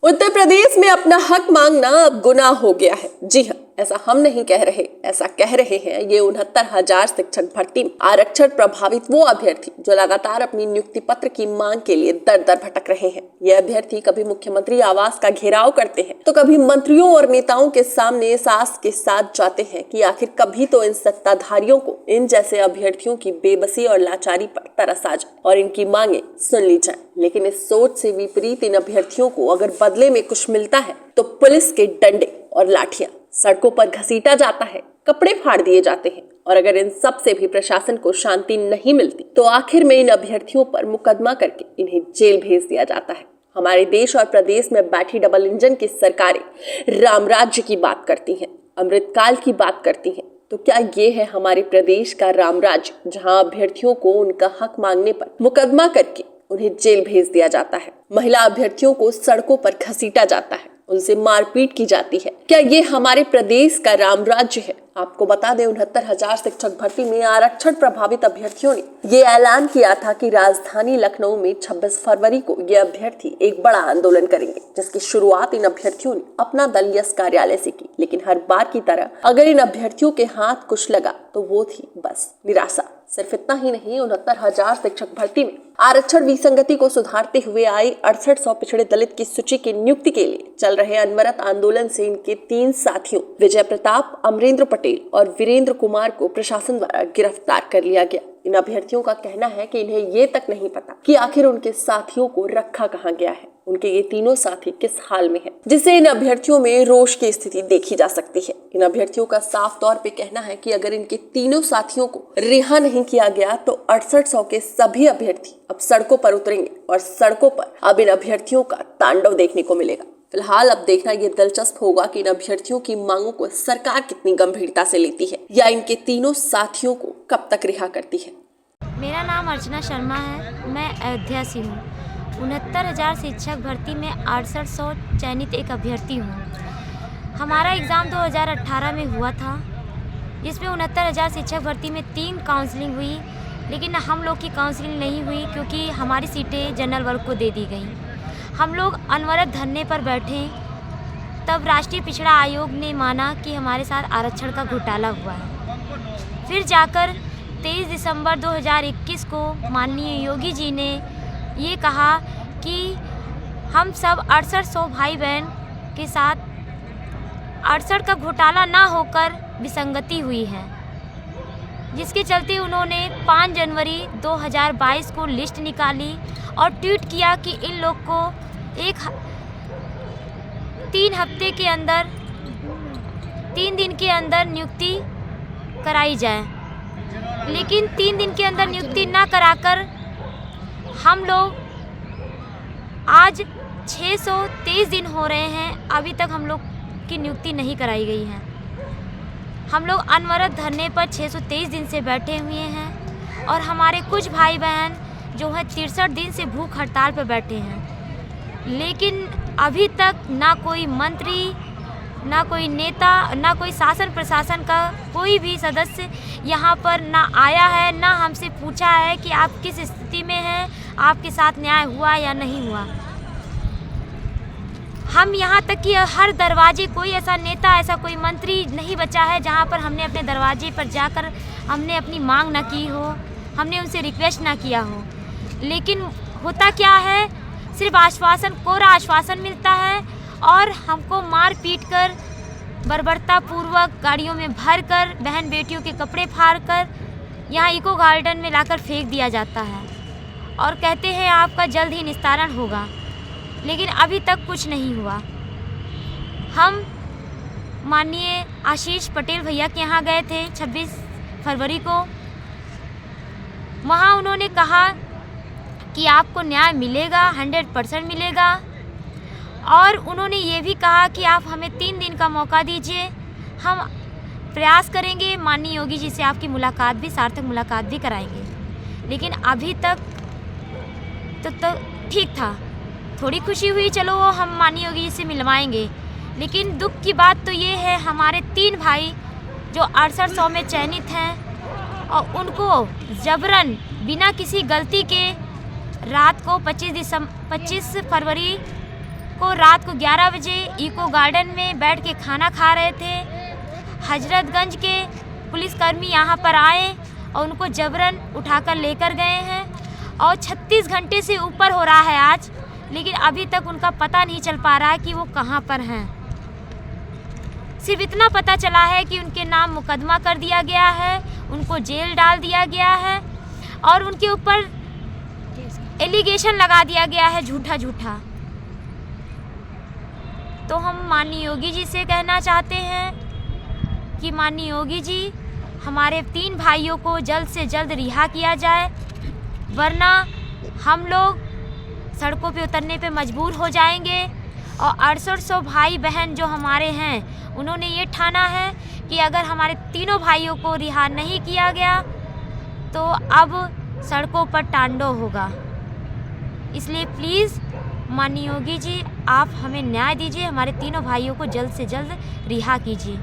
उत्तर प्रदेश में अपना हक मांगना अब गुनाह हो गया है। जी हाँ, ऐसा हम नहीं कह रहे, ऐसा कह रहे हैं ये 69,000 शिक्षक भर्ती में आरक्षण प्रभावित वो अभ्यर्थी जो लगातार अपनी नियुक्ति पत्र की मांग के लिए दर दर भटक रहे हैं। ये अभ्यर्थी कभी मुख्यमंत्री आवास का घेराव करते हैं तो कभी मंत्रियों और नेताओं के सामने सास के साथ जाते हैं कि आखिर कभी तो इन सत्ताधारियों को इन जैसे अभ्यर्थियों की बेबसी और लाचारी पर तरस आ जाए और इनकी मांगे सुन ली जाए। लेकिन इस सोच से विपरीत इन अभ्यर्थियों को अगर बदले में कुछ मिलता है तो पुलिस के डंडे और लाठियां, सड़कों पर घसीटा जाता है, कपड़े फाड़ दिए जाते हैं और अगर इन सब से भी प्रशासन को शांति नहीं मिलती तो आखिर में इन अभ्यर्थियों पर मुकदमा करके इन्हें जेल भेज दिया जाता है। हमारे देश और प्रदेश में बैठी डबल इंजन की सरकारें राम राज्य की बात करती हैं, अमृतकाल की बात करती हैं, तो क्या ये है हमारे प्रदेश का राम राज्य जहां अभ्यर्थियों को उनका हक मांगने पर मुकदमा करके उन्हें जेल भेज दिया जाता है, महिला अभ्यर्थियों को सड़कों पर घसीटा जाता है, उनसे मारपीट की जाती है? क्या ये हमारे प्रदेश का राम राज्य है? आपको बता दें, 69,000 शिक्षक भर्ती में आरक्षण प्रभावित अभ्यर्थियों ने ये ऐलान किया था कि राजधानी लखनऊ में 26 फरवरी को ये अभ्यर्थी एक बड़ा आंदोलन करेंगे, जिसकी शुरुआत इन अभ्यर्थियों ने अपना दल यस कार्यालय से की। लेकिन हर बार की तरह अगर इन अभ्यर्थियों के हाथ कुछ लगा तो वो थी बस निराशा। सिर्फ इतना ही नहीं, 69,000 शिक्षक भर्ती में आरक्षण विसंगति को सुधारते हुए आई 6800 पिछड़े दलित की सूची की नियुक्ति के लिए चल रहे अनवरत आंदोलन से इनके 3 साथियों विजय प्रताप, अमरेंद्र पटेल और वीरेंद्र कुमार को प्रशासन द्वारा गिरफ्तार कर लिया गया। इन अभ्यर्थियों का कहना है कि इन्हें ये तक नहीं पता कि आखिर उनके साथियों को रखा कहाँ गया है, उनके ये तीनों साथी किस हाल में हैं, जिससे इन अभ्यर्थियों में रोष की स्थिति देखी जा सकती है। इन अभ्यर्थियों का साफ तौर पे कहना है कि अगर इनके तीनों साथियों को रिहा नहीं किया गया तो 6800 के सभी अभ्यर्थी अब सड़कों पर उतरेंगे और सड़कों पर अब इन अभ्यर्थियों का तांडव देखने को मिलेगा। फिलहाल अब देखना ये दिलचस्प होगा कि इन अभ्यर्थियों की मांगों को सरकार कितनी गंभीरता से लेती है या इनके तीनों साथियों को कब तक रिहा करती है। मेरा नाम अर्चना शर्मा है, मैं अयोध्या से हूँ। 69,000 शिक्षक भर्ती में 6800 चयनित एक अभ्यर्थी हूँ। हमारा एग्ज़ाम 2018 में हुआ था, जिसमें 69,000 शिक्षक भर्ती में 3 काउंसलिंग हुई, लेकिन हम लोग की काउंसलिंग नहीं हुई क्योंकि हमारी सीटें जनरल वर्ग को दे दी गई। हम लोग अनवरत धरने पर बैठे, तब राष्ट्रीय पिछड़ा आयोग ने माना कि हमारे साथ आरक्षण का घोटाला हुआ है। फिर जाकर 23 दिसंबर 2021 को माननीय योगी जी ने ये कहा कि हम सब 6800 भाई बहन के साथ आरक्षण का घोटाला ना होकर विसंगति हुई है, जिसके चलते उन्होंने 5 जनवरी 2022 को लिस्ट निकाली और ट्वीट किया कि इन लोग को 3 दिन के अंदर नियुक्ति कराई जाए। लेकिन 3 दिन के अंदर नियुक्ति ना कराकर हम लोग आज 623 दिन हो रहे हैं, अभी तक हम लोग की नियुक्ति नहीं कराई गई है। हम लोग अनवरत धरने पर 623 दिन से बैठे हुए हैं और हमारे कुछ भाई बहन जो है 63 दिन से भूख हड़ताल पर बैठे हैं। लेकिन अभी तक ना कोई मंत्री, ना कोई नेता, ना कोई शासन प्रशासन का कोई भी सदस्य यहाँ पर ना आया है, ना हमसे पूछा है कि आप किस स्थिति में हैं, आपके साथ न्याय हुआ या नहीं हुआ। हम यहाँ तक कि हर दरवाजे कोई ऐसा नेता, ऐसा कोई मंत्री नहीं बचा है जहाँ पर हमने अपने दरवाजे पर जाकर हमने अपनी मांग ना की हो, हमने उनसे रिक्वेस्ट ना किया हो। लेकिन होता क्या है, सिर्फ आश्वासन, कोरा आश्वासन मिलता है और हमको मार पीट कर, बर्बरतापूर्वक गाड़ियों में भर कर, बहन बेटियों के कपड़े फाड़ कर यहाँ इको गार्डन में लाकर फेंक दिया जाता है और कहते हैं आपका जल्द ही निस्तारण होगा। लेकिन अभी तक कुछ नहीं हुआ। हम माननीय आशीष पटेल भैया के यहाँ गए थे 26 फरवरी को। वहाँ उन्होंने कहा कि आपको न्याय मिलेगा, 100% मिलेगा, और उन्होंने ये भी कहा कि आप हमें 3 दिन का मौका दीजिए, हम प्रयास करेंगे, माननीय योगी जी से आपकी मुलाकात भी, सार्थक मुलाकात भी कराएंगे। लेकिन अभी तक तो ठीक था, थोड़ी खुशी हुई, चलो हम माननीय योगी जी से मिलवाएंगे। लेकिन दुख की बात तो ये है, हमारे 3 भाई जो 6800 में चयनित हैं और उनको जबरन बिना किसी गलती के रात को 25 फरवरी को रात को 11 बजे इको गार्डन में बैठ के खाना खा रहे थे। हजरतगंज के पुलिसकर्मी यहाँ पर आए और उनको जबरन उठाकर लेकर गए हैं और 36 घंटे से ऊपर हो रहा है आज, लेकिन अभी तक उनका पता नहीं चल पा रहा है कि वो कहाँ पर हैं। सिर्फ इतना पता चला है कि उनके नाम मुकदमा कर दिया गया है, उनको जेल डाल दिया गया है और उनके ऊपर एलिगेशन लगा दिया गया है झूठा झूठा। तो हम माननीय योगी जी से कहना चाहते हैं कि माननीय योगी जी, हमारे 3 भाइयों को जल्द से जल्द रिहा किया जाए, वरना हम लोग सड़कों पे उतरने पे मजबूर हो जाएंगे। और 6800 भाई बहन जो हमारे हैं, उन्होंने ये ठाना है कि अगर हमारे तीनों भाइयों को रिहा नहीं किया गया तो अब सड़कों पर तांडव होगा। इसलिए प्लीज़ माननीय योगी जी, आप हमें न्याय दीजिए, हमारे तीनों भाइयों को जल्द से जल्द रिहा कीजिए।